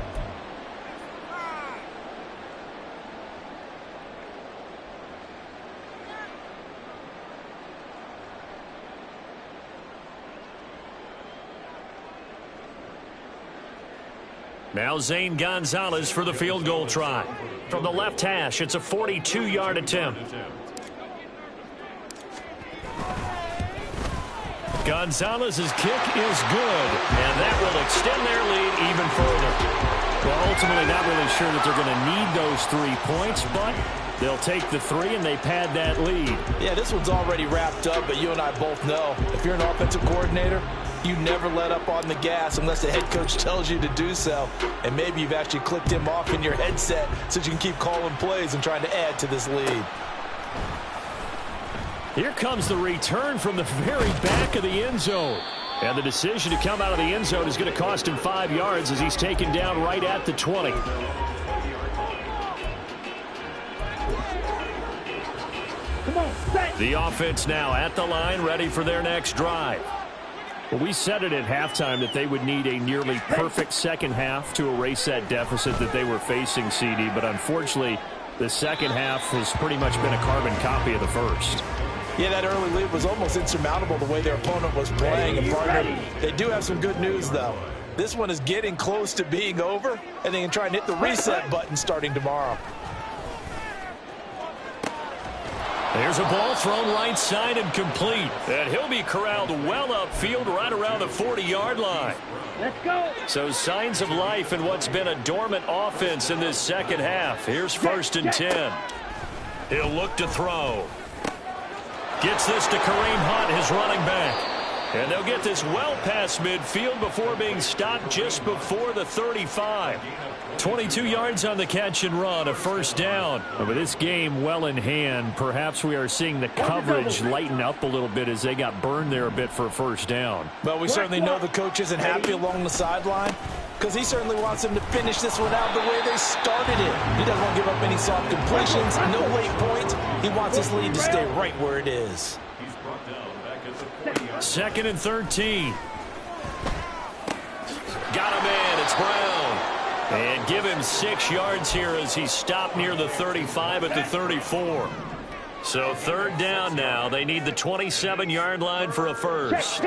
[SPEAKER 1] Now Zane Gonzalez for the field goal try. From the left hash, it's a 42-yard attempt. Gonzalez's kick is good, and that will extend their lead even further. Well, ultimately not really sure that they're going to need those 3 points, but they'll take the 3 and they pad that lead.
[SPEAKER 2] Yeah, this one's already wrapped up, but you and I both know if you're an offensive coordinator, you never let up on the gas unless the head coach tells you to do so. And maybe you've actually clicked him off in your headset so you can keep calling plays and trying to add to this lead.
[SPEAKER 1] Here comes the return from the very back of the end zone. And the decision to come out of the end zone is going to cost him 5 yards as he's taken down right at the 20.
[SPEAKER 3] Come on, set.
[SPEAKER 1] The offense now at the line, ready for their next drive. Well, we said it at halftime that they would need a nearly perfect second half to erase that deficit that they were facing, CD. But unfortunately, the second half has pretty much been a carbon copy of the first.
[SPEAKER 2] Yeah, that early lead was almost insurmountable the way their opponent was playing. And partner, they do have some good news, though. This one is getting close to being over, and they can try and hit the reset button starting tomorrow.
[SPEAKER 1] There's a ball thrown right side and complete. And he'll be corralled well upfield right around the 40-yard line.
[SPEAKER 3] Let's go.
[SPEAKER 1] So signs of life in what's been a dormant offense in this second half. Here's 1st and 10. He'll look to throw. Gets this to Kareem Hunt, his running back. And they'll get this well past midfield before being stopped just before the 35. 22 yards on the catch and run, a first down. And with this game well in hand, perhaps we are seeing the coverage lighten up a little bit as they got burned there a bit for a first down.
[SPEAKER 2] Well, we certainly know the coach isn't happy along the sideline because he certainly wants them to finish this one out the way they started it. He doesn't want to give up any soft completions, no late points. He wants his lead to stay right where it is.
[SPEAKER 1] 2nd and 13. Got him in. It's Brown. And give him 6 yards here as he stopped near the 35 at the 34. So 3rd down now. They need the 27-yard line for a first.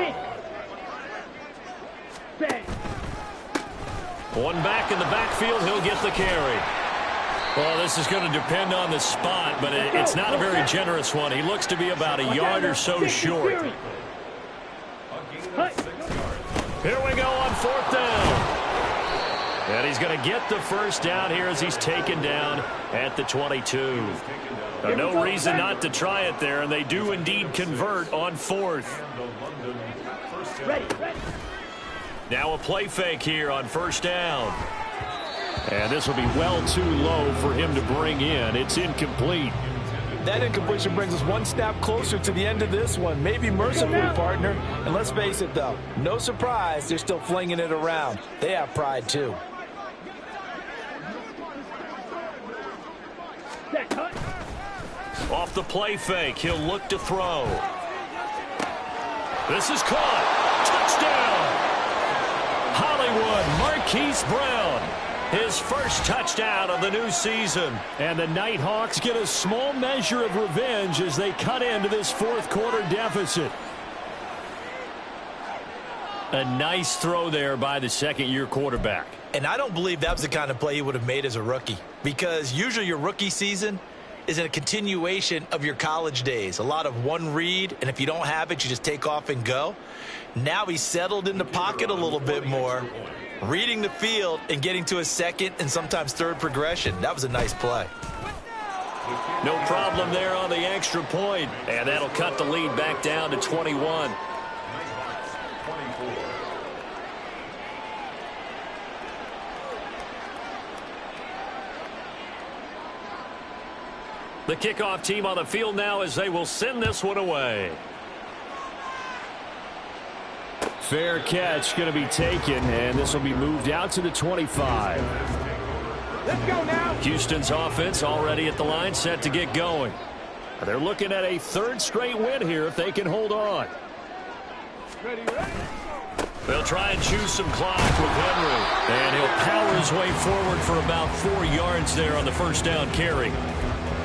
[SPEAKER 1] One back in the backfield. He'll get the carry. Well, this is going to depend on the spot, but it's not a very generous one. He looks to be about a yard or so short. Here we go on 4th down. And he's going to get the first down here as he's taken down at the 22. No reason not to try it there, and they do indeed convert on 4th. Now a play fake here on 1st down. And this will be well too low for him to bring in. It's incomplete.
[SPEAKER 2] That incompletion brings us one step closer to the end of this one. Maybe mercifully, partner. And let's face it, though, no surprise, they're still flinging it around. They have pride, too.
[SPEAKER 1] Off the play fake, he'll look to throw. This is caught. Touchdown! Hollywood, Marquise Brown. His first touchdown of the new season. And the Nighthawks get a small measure of revenge as they cut into this 4th quarter deficit. A nice throw there by the 2nd-year quarterback.
[SPEAKER 2] And I don't believe that was the kind of play he would have made as a rookie, because usually your rookie season is a continuation of your college days. A lot of one read, and if you don't have it, you just take off and go. Now he's settled in the pocket a little bit more, reading the field and getting to a 2nd and sometimes 3rd progression. That was a nice play.
[SPEAKER 1] No problem there on the extra point, and that'll cut the lead back down to 21. The kickoff team on the field now as they will send this one away. Fair catch going to be taken, and this will be moved out to the 25.
[SPEAKER 3] Let's go now.
[SPEAKER 1] Houston's offense already at the line, set to get going. They're looking at a 3rd straight win here if they can hold on.
[SPEAKER 3] Ready.
[SPEAKER 1] They'll try and choose some clock with Henry. And he'll power his way forward for about 4 yards there on the first down carry.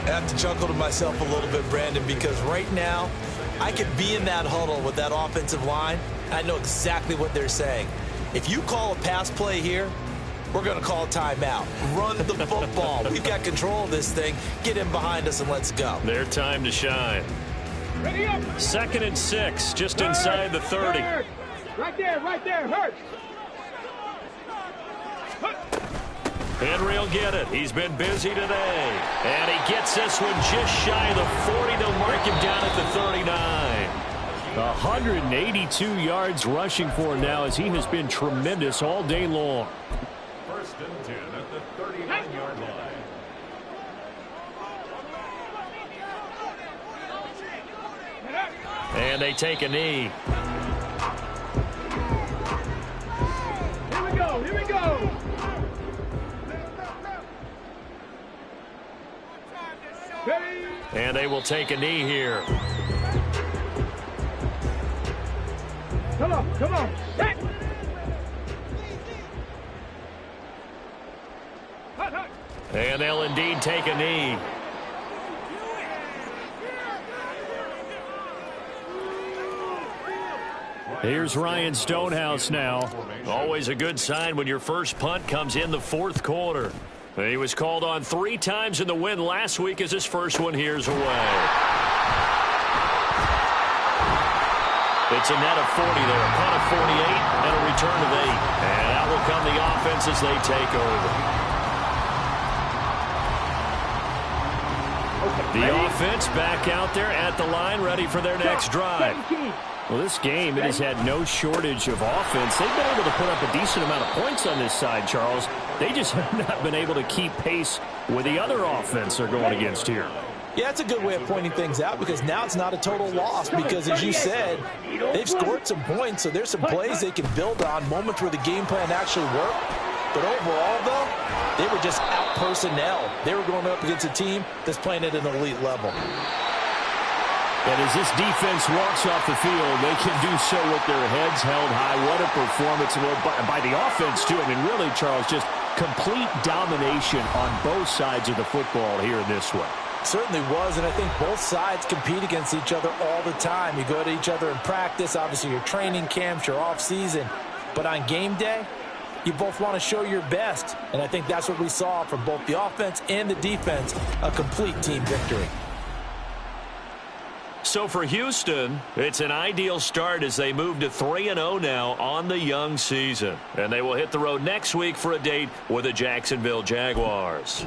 [SPEAKER 2] I have to chuckle to myself a little bit, Brandon, because right now I could be in that huddle with that offensive line. I know exactly what they're saying. If you call a pass play here, we're going to call a timeout. Run the football. We've got control of this thing. Get in behind us and let's go.
[SPEAKER 1] Their time to shine. 2nd and 6, just inside the 30.
[SPEAKER 3] Right there, Hurt.
[SPEAKER 1] Henry will get it. He's been busy today. And he gets this one just shy of the 40. They'll mark him down at the 39. 182 yards rushing for him now as he has been tremendous all day long.
[SPEAKER 4] 1st and 10 at the 39-yard line.
[SPEAKER 1] And they take a knee.
[SPEAKER 3] Here we go.
[SPEAKER 1] And they will take a knee here.
[SPEAKER 3] Come on.
[SPEAKER 1] And they'll indeed take a knee. Here's Ryan Stonehouse now. Always a good sign when your first punt comes in the 4th quarter. He was called on 3 times in the win last week as his first one here's away. It's a net of 40 there, a punt of 48, and a return of 8. And out will come the offense as they take over. The offense back out there at the line, ready for their next drive. Well, this game, it has had no shortage of offense. They've been able to put up a decent amount of points on this side, Charles. They just have not been able to keep pace with the other offense they're going against here.
[SPEAKER 2] Yeah, that's a good way of pointing things out because now it's not a total loss because, as you said, they've scored some points, so there's some plays they can build on, moments where the game plan actually worked. But overall, though, they were just out personnel. They were going up against a team that's playing at an elite level.
[SPEAKER 1] And as this defense walks off the field, they can do so with their heads held high. What a performance by the offense, too. I mean, really, Charles, just complete domination on both sides of the football here in this one.
[SPEAKER 2] Certainly was, and I think both sides compete against each other all the time. You go to each other in practice, obviously your training camps, your off-season. But on game day, you both want to show your best. And I think that's what we saw from both the offense and the defense, a complete team victory.
[SPEAKER 1] So for Houston, it's an ideal start as they move to 3-0 now on the young season. And they will hit the road next week for a date with the Jacksonville Jaguars.